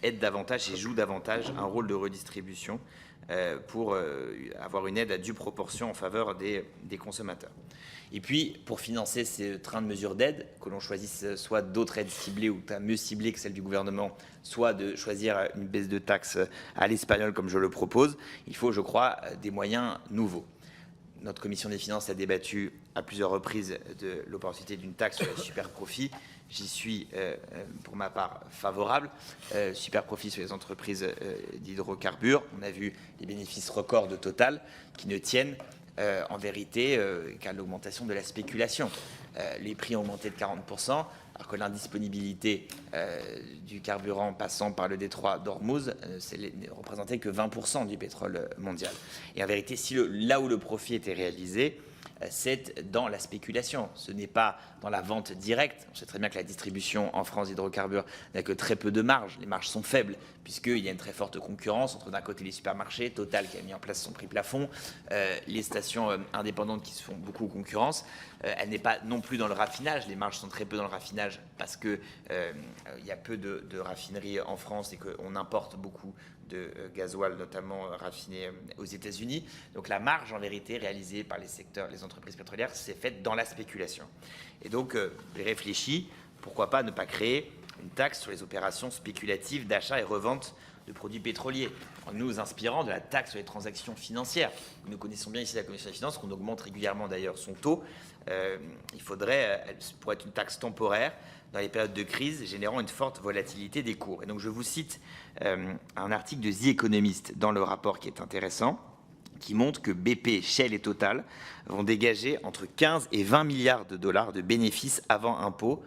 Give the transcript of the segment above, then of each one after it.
aident davantage et jouent davantage un rôle de redistribution pour avoir une aide à due proportion en faveur des consommateurs. Et puis, pour financer ces trains de mesures d'aide, que l'on choisisse soit d'autres aides ciblées ou mieux ciblées que celles du gouvernement, soit de choisir une baisse de taxes à l'espagnol comme je le propose, il faut, je crois, des moyens nouveaux. Notre commission des finances a débattu à plusieurs reprises de l'opportunité d'une taxe sur les super profits. J'y suis, pour ma part, favorable. Super profit sur les entreprises d'hydrocarbures. On a vu les bénéfices records de Total qui ne tiennent en vérité qu'à l'augmentation de la spéculation. Les prix ont augmenté de 40%, alors que l'indisponibilité du carburant passant par le détroit d'Ormuz ne représentait que 20% du pétrole mondial. Et en vérité, là où le profit était réalisé, c'est dans la spéculation. Ce n'est pas dans la vente directe. On sait très bien que la distribution en France d'hydrocarbures n'a que très peu de marge. Les marges sont faibles puisqu'il y a une très forte concurrence entre d'un côté les supermarchés, Total qui a mis en place son prix plafond, les stations indépendantes qui se font beaucoup concurrence. Elle n'est pas non plus dans le raffinage. Les marges sont très peu dans le raffinage parce qu'il y a peu de raffineries en France et qu'on importe beaucoup de gasoil, notamment raffiné aux États-Unis. Donc la marge, en vérité, réalisée par les entreprises pétrolières, c'est faite dans la spéculation. Et donc, réfléchi, pourquoi pas ne pas créer une taxe sur les opérations spéculatives d'achat et revente de produits pétroliers, en nous inspirant de la taxe sur les transactions financières. Nous connaissons bien ici la Commission des finances, qu'on augmente régulièrement d'ailleurs son taux. Il faudrait, elle pourrait être une taxe temporaire dans les périodes de crise, générant une forte volatilité des cours. Et donc je vous cite un article de The Economist dans le rapport qui est intéressant, qui montre que BP, Shell et Total vont dégager entre 15 et 20 milliards de dollars de bénéfices avant impôt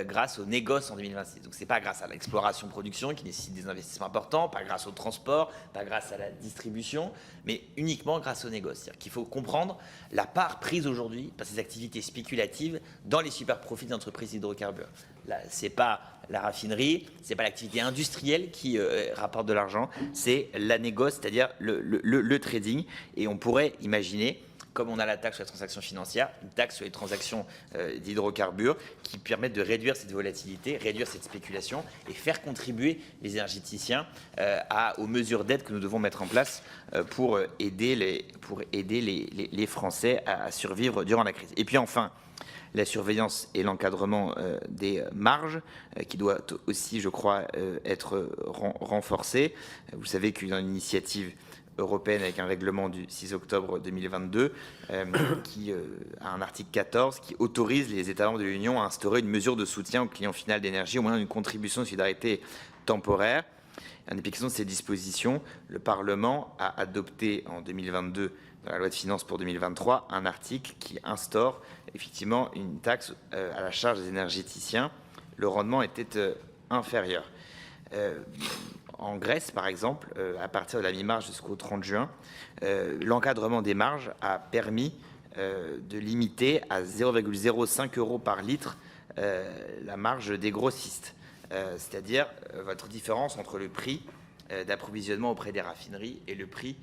grâce aux négoces en 2026. Donc ce n'est pas grâce à l'exploration-production qui nécessite des investissements importants, pas grâce au transport, pas grâce à la distribution, mais uniquement grâce aux négoces. C'est-à-dire qu'il faut comprendre la part prise aujourd'hui par ces activités spéculatives dans les super profits des entreprises d'hydrocarbures. Ce n'est pas la raffinerie, ce n'est pas l'activité industrielle qui rapporte de l'argent, c'est la négoce, c'est-à-dire le trading. Et on pourrait imaginer, comme on a la taxe sur les transactions financières, une taxe sur les transactions d'hydrocarbures qui permettent de réduire cette volatilité, réduire cette spéculation et faire contribuer les énergéticiens aux mesures d'aide que nous devons mettre en place pour aider les Français à survivre durant la crise. Et puis enfin, la surveillance et l'encadrement des marges, qui doit aussi, je crois, être renforcé. Vous savez qu'il y a une initiative européenne avec un règlement du 6 octobre 2022 qui a un article 14 qui autorise les États membres de l'Union à instaurer une mesure de soutien au client final d'énergie au moyen d'une contribution de solidarité temporaire. En application de ces dispositions, le Parlement a adopté en 2022 dans la loi de finances pour 2023 un article qui instaure effectivement une taxe à la charge des énergéticiens. Le rendement était inférieur. En Grèce, par exemple, à partir de la mi-mars jusqu'au 30 juin, l'encadrement des marges a permis de limiter à 0,05 € par litre la marge des grossistes, c'est-à-dire votre différence entre le prix d'approvisionnement auprès des raffineries et le prix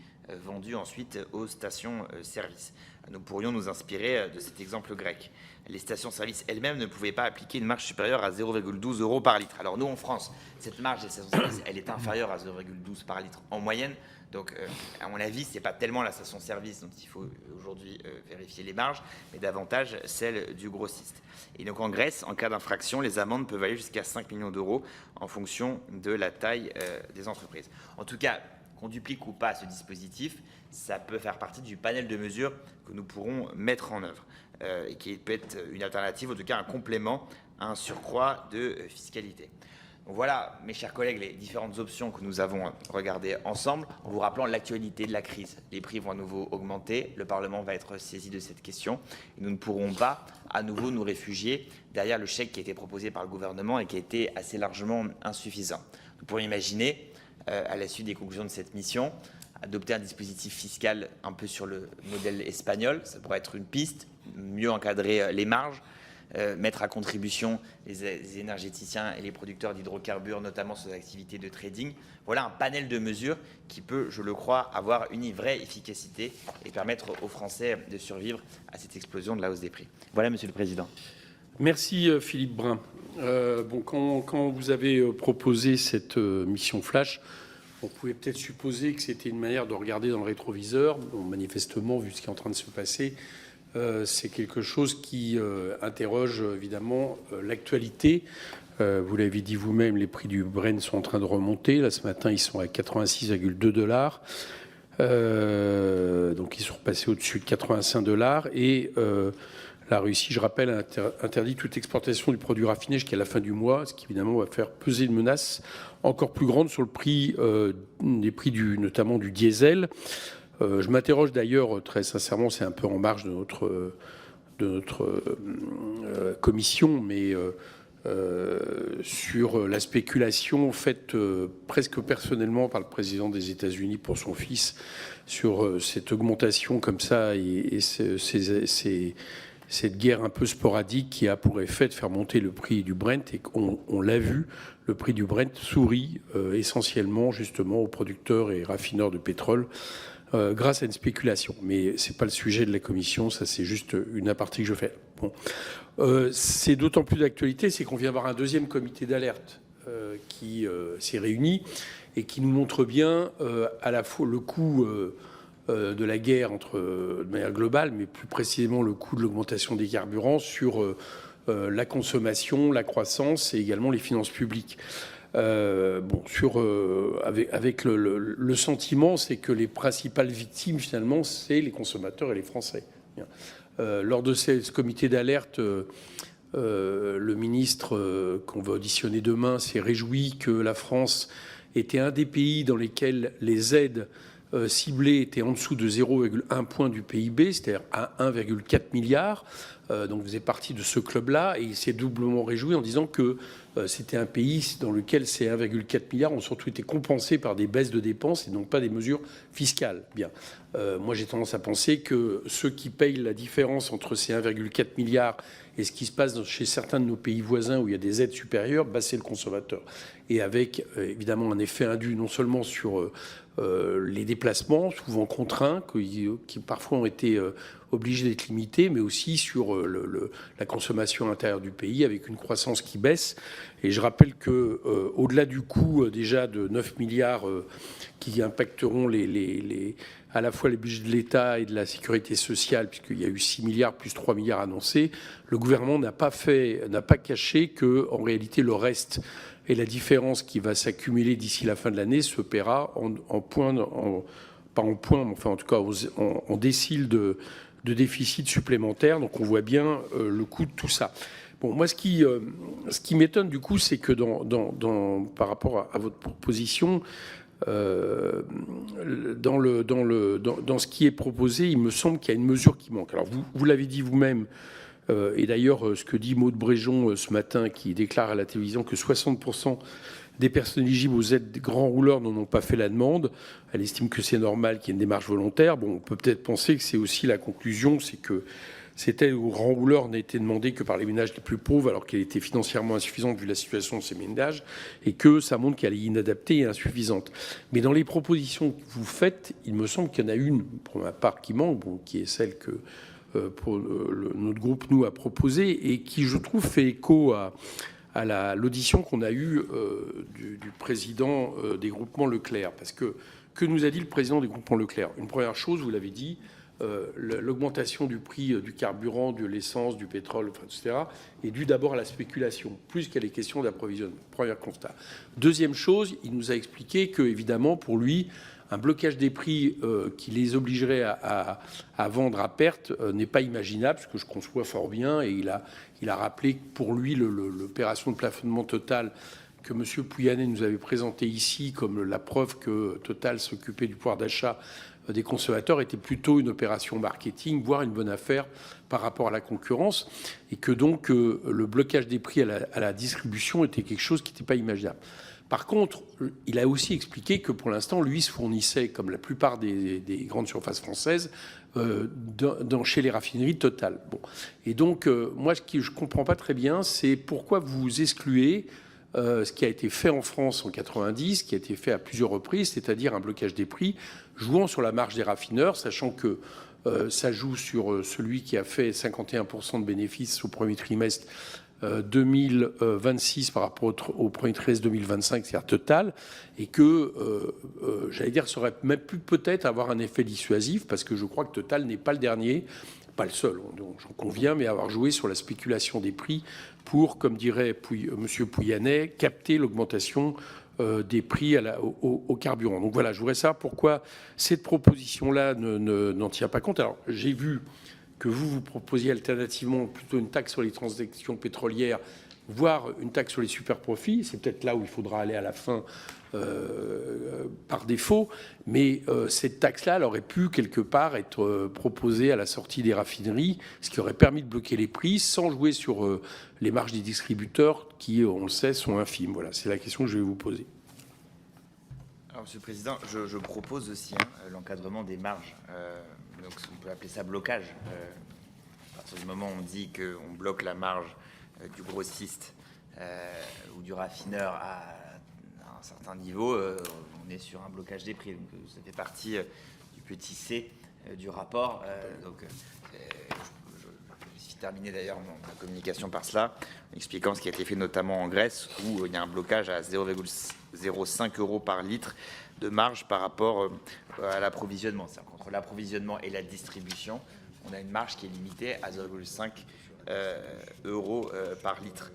vendu ensuite aux stations-service. Nous pourrions nous inspirer de cet exemple grec. Les stations-service elles-mêmes ne pouvaient pas appliquer une marge supérieure à 0,12 € par litre. Alors nous, en France, cette marge des stations-service, elle est inférieure à 0,12 par litre en moyenne. Donc, à mon avis, ce n'est pas tellement la station-service dont il faut aujourd'hui vérifier les marges, mais davantage celle du grossiste. Et donc, en Grèce, en cas d'infraction, les amendes peuvent aller jusqu'à 5 millions d'euros en fonction de la taille des entreprises. En tout cas, qu'on duplique ou pas ce dispositif, ça peut faire partie du panel de mesures que nous pourrons mettre en œuvre et qui peut être une alternative, en tout cas un complément à un surcroît de fiscalité. Donc voilà, mes chers collègues, les différentes options que nous avons regardées ensemble, en vous rappelant l'actualité de la crise. Les prix vont à nouveau augmenter, le Parlement va être saisi de cette question, et nous ne pourrons pas à nouveau nous réfugier derrière le chèque qui a été proposé par le gouvernement et qui a été assez largement insuffisant. Nous pourrions imaginer, à la suite des conclusions de cette mission, adopter un dispositif fiscal un peu sur le modèle espagnol. Ça pourrait être une piste, mieux encadrer les marges, mettre à contribution les énergéticiens et les producteurs d'hydrocarbures, notamment sur les activités de trading. Voilà un panel de mesures qui peut, je le crois, avoir une vraie efficacité et permettre aux Français de survivre à cette explosion de la hausse des prix. Voilà, Monsieur le Président. Merci Philippe Brun. Quand vous avez proposé cette mission flash, on pouvait peut-être supposer que c'était une manière de regarder dans le rétroviseur. Bon, manifestement, vu ce qui est en train de se passer, c'est quelque chose qui interroge évidemment l'actualité. Vous l'avez dit vous-même, les prix du Brent sont en train de remonter. Là, ce matin, ils sont à 86,2 $. Donc, ils sont repassés au-dessus de 85 $. Et la Russie, je rappelle, a interdit toute exportation du produit raffiné jusqu'à la fin du mois, ce qui évidemment va faire peser une menace encore plus grande sur le prix des prix notamment du diesel. Je m'interroge d'ailleurs très sincèrement, c'est un peu en marge de notre commission, mais sur la spéculation faite presque personnellement par le président des États-Unis pour son fils sur cette augmentation comme ça et cette guerre un peu sporadique qui a pour effet de faire monter le prix du Brent. Et on l'a vu, le prix du Brent sourit essentiellement justement aux producteurs et raffineurs de pétrole grâce à une spéculation. Mais c'est pas le sujet de la commission, ça c'est juste une aparté que je fais. Bon. C'est d'autant plus d'actualité, c'est qu'on vient avoir un deuxième comité d'alerte qui s'est réuni et qui nous montre bien à la fois le coût de la guerre de manière globale, mais plus précisément le coût de l'augmentation des carburants sur la consommation, la croissance et également les finances publiques. Avec le sentiment, c'est que les principales victimes, finalement, c'est les consommateurs et les Français. Lors de ce comité d'alerte, le ministre qu'on va auditionner demain s'est réjoui que la France était un des pays dans lesquels les aides ciblées étaient en dessous de 0,1 point du PIB, c'est-à-dire à 1,4 milliard. Donc vous faisait partie de ce club-là et il s'est doublement réjoui en disant que c'était un pays dans lequel ces 1,4 milliard ont surtout été compensés par des baisses de dépenses et donc pas des mesures fiscales. Bien. Moi j'ai tendance à penser que ceux qui payent la différence entre ces 1,4 milliard et ce qui se passe chez certains de nos pays voisins où il y a des aides supérieures, c'est le consommateur. Et avec évidemment un effet indu non seulement sur les déplacements, souvent contraints, qui parfois ont été obligés d'être limités, mais aussi sur la consommation intérieure du pays, avec une croissance qui baisse. Et je rappelle que au-delà du coût déjà de 9 milliards qui impacteront à la fois les budgets de l'État et de la sécurité sociale, puisqu'il y a eu 6 milliards plus 3 milliards annoncés, le gouvernement n'a pas caché que, en réalité, le reste et la différence qui va s'accumuler d'ici la fin de l'année se paiera pas en points, mais enfin en tout cas en déciles de déficit supplémentaire. Donc on voit bien le coût de tout ça. Bon, moi ce qui m'étonne du coup, c'est que par rapport à votre proposition, dans ce qui est proposé, il me semble qu'il y a une mesure qui manque. Alors vous l'avez dit vous-même. Et d'ailleurs, ce que dit Maud Bréjon ce matin, qui déclare à la télévision que 60% des personnes éligibles aux aides des grands rouleurs n'en ont pas fait la demande. Elle estime que c'est normal qu'il y ait une démarche volontaire. Bon, on peut peut-être penser que c'est aussi la conclusion, c'est que cette aide aux grands rouleurs n'a été demandée que par les ménages les plus pauvres, alors qu'elle était financièrement insuffisante vu la situation de ces ménages, et que ça montre qu'elle est inadaptée et insuffisante. Mais dans les propositions que vous faites, il me semble qu'il y en a une, pour ma part, qui manque, qui est celle que notre groupe nous a proposé et qui, je trouve, fait écho à l'audition qu'on a eue du président des groupements Leclerc. Parce que nous a dit le président des groupements Leclerc? Une première chose, vous l'avez dit, l'augmentation du prix du carburant, de l'essence, du pétrole, etc., est due d'abord à la spéculation, plus qu'à les questions d'approvisionnement. Premier constat. Deuxième chose, il nous a expliqué que, évidemment, pour lui, un blocage des prix qui les obligerait à vendre à perte n'est pas imaginable, ce que je conçois fort bien. Et il a rappelé que pour lui, l'opération de plafonnement Total que M. Pouyanné nous avait présentée ici comme la preuve que Total s'occupait du pouvoir d'achat des consommateurs était plutôt une opération marketing, voire une bonne affaire par rapport à la concurrence, et que donc le blocage des prix à la distribution était quelque chose qui n'était pas imaginable. Par contre, il a aussi expliqué que pour l'instant, lui se fournissait, comme la plupart des grandes surfaces françaises, chez les raffineries Total. Bon. Et donc, moi, ce que je ne comprends pas très bien, c'est pourquoi vous excluez ce qui a été fait en France en 90, qui a été fait à plusieurs reprises, c'est-à-dire un blocage des prix, jouant sur la marge des raffineurs, sachant que ça joue sur celui qui a fait 51% de bénéfices au premier trimestre, 2026 par rapport au premier trimestre 2025, c'est-à-dire Total, et que, j'allais dire, ça aurait même pu peut-être avoir un effet dissuasif, parce que je crois que Total n'est pas le dernier, pas le seul, donc j'en conviens, mais avoir joué sur la spéculation des prix pour, comme dirait M. Pouyanné, capter l'augmentation des prix au carburant. Donc voilà, je voudrais savoir pourquoi cette proposition-là n'en tient pas compte. Alors, j'ai vu que vous proposiez alternativement plutôt une taxe sur les transactions pétrolières, voire une taxe sur les superprofits. C'est peut-être là où il faudra aller à la fin par défaut. Mais cette taxe-là, elle aurait pu quelque part être proposée à la sortie des raffineries, ce qui aurait permis de bloquer les prix sans jouer sur les marges des distributeurs qui, on le sait, sont infimes. Voilà, c'est la question que je vais vous poser. Alors, Monsieur le Président, je propose aussi l'encadrement des marges. Donc on peut appeler ça blocage. À partir du moment où on dit qu'on bloque la marge du grossiste ou du raffineur à un certain niveau, on est sur un blocage des prix. Donc ça fait partie du petit C du rapport. Je suis terminé d'ailleurs ma communication par cela, en expliquant ce qui a été fait notamment en Grèce, où il y a un blocage à 0,05 € par litre de marge par rapport à l'approvisionnement. Entre l'approvisionnement et la distribution, on a une marge qui est limitée à 0,5 € par litre.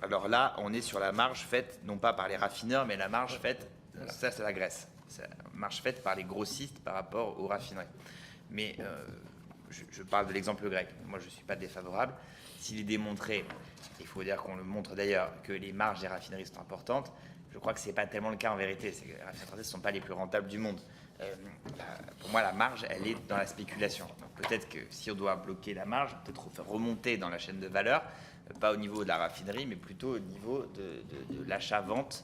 Alors là, on est sur la marge faite, non pas par les raffineurs, mais la marge faite, ça c'est la Grèce, c'est la marge faite par les grossistes par rapport aux raffineries. Mais je parle de l'exemple grec. Moi, je ne suis pas défavorable. S'il est démontré, il faut dire qu'on le montre d'ailleurs, que les marges des raffineries sont importantes, je crois que ce n'est pas tellement le cas en vérité. Les raffineries françaises ne sont pas les plus rentables du monde. Pour moi, la marge, elle est dans la spéculation. Peut-être que si on doit bloquer la marge, peut-être faire remonter dans la chaîne de valeur, pas au niveau de la raffinerie, mais plutôt au niveau de l'achat-vente